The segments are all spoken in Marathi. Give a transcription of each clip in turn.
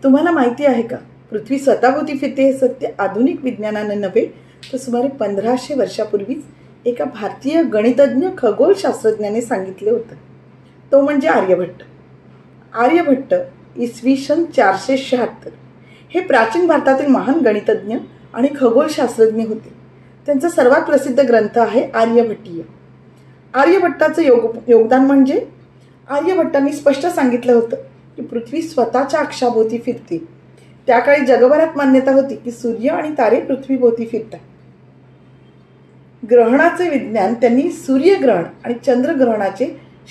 तुम्हाला माहिती आहे का, पृथ्वी स्वतःभोवती फिरते हे सत्य आधुनिक विज्ञानाने नव्हे तर सुमारे 1500 वर्षापूर्वीच एका भारतीय गणितज्ञ खगोलशास्त्रज्ञाने सांगितले होते. तो म्हणजे आर्यभट्ट. आर्यभट्ट इसवी सन 476 हे प्राचीन भारतातील महान गणितज्ञ आणि खगोलशास्त्रज्ञ होते. त्यांचा सर्वात प्रसिद्ध ग्रंथ आहे आर्यभट्टीय. आर्यभट्टाचं योगदान म्हणजे आर्यभट्टांनी स्पष्ट सांगितलं होतं की पृथ्वी स्वतःच्या अक्षाभोवती फिरते. त्या काळी जगभरात मान्यता होती की सूर्य आणि तारे पृथ्वीभोवती फिरतात. ग्रहणाचे विज्ञान त्यांनी सूर्यग्रहण आणि चंद्रग्रहणाचे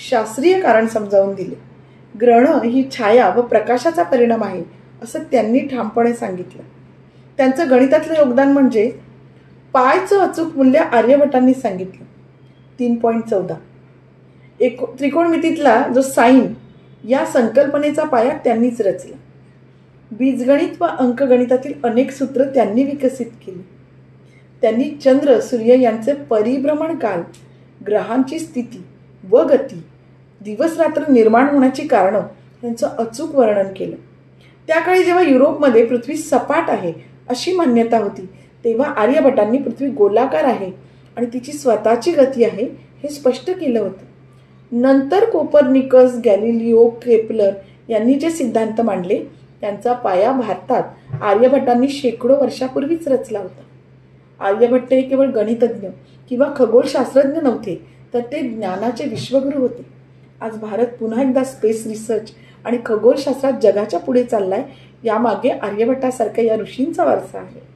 शास्त्रीय कारण समजावून दिले. ग्रहण ही छाया व प्रकाशाचा परिणाम आहे असं त्यांनी ठामपणे सांगितलं. त्यांचं गणितातलं योगदान म्हणजे पायचं अचूक मूल्य आर्यभट्टांनी सांगितलं 3.14. त्रिकोणमितीतला जो साइन या संकल्पनेचा पाया त्यांनीच रचला. बीजगणित व अंकगणितातील अनेक सूत्र त्यांनी विकसित केली. त्यांनी चंद्र सूर्य यांचे परिभ्रमण काल, ग्रहांची स्थिती व गती, दिवस रात्र निर्माण होण्याची कारणं यांचं अचूक वर्णन केलं. त्या काळी जेव्हा युरोपमध्ये पृथ्वी सपाट आहे अशी मान्यता होती, तेव्हा आर्यभट्टांनी पृथ्वी गोलाकार आहे आणि तिची स्वतःची गती आहे हे स्पष्ट केलं होतं. नंतर कोपर्निकस, गॅलिलिओ, केपलर यांनी जे सिद्धांत मांडले त्यांचा पाया भारतात आर्यभट्टांनी शेकडो वर्षापूर्वीच रचला होता. आर्यभट्ट हे केवळ गणितज्ञ किंवा खगोलशास्त्रज्ञ नव्हते, तर ते ज्ञानाचे विश्वगुरू होते. आज भारत पुन्हा एकदा स्पेस रिसर्च आणि खगोलशास्त्रात जगाच्या पुढे चाललाय. यामागे आर्यभट्टासारख्या या ऋषींचा वारसा आहे.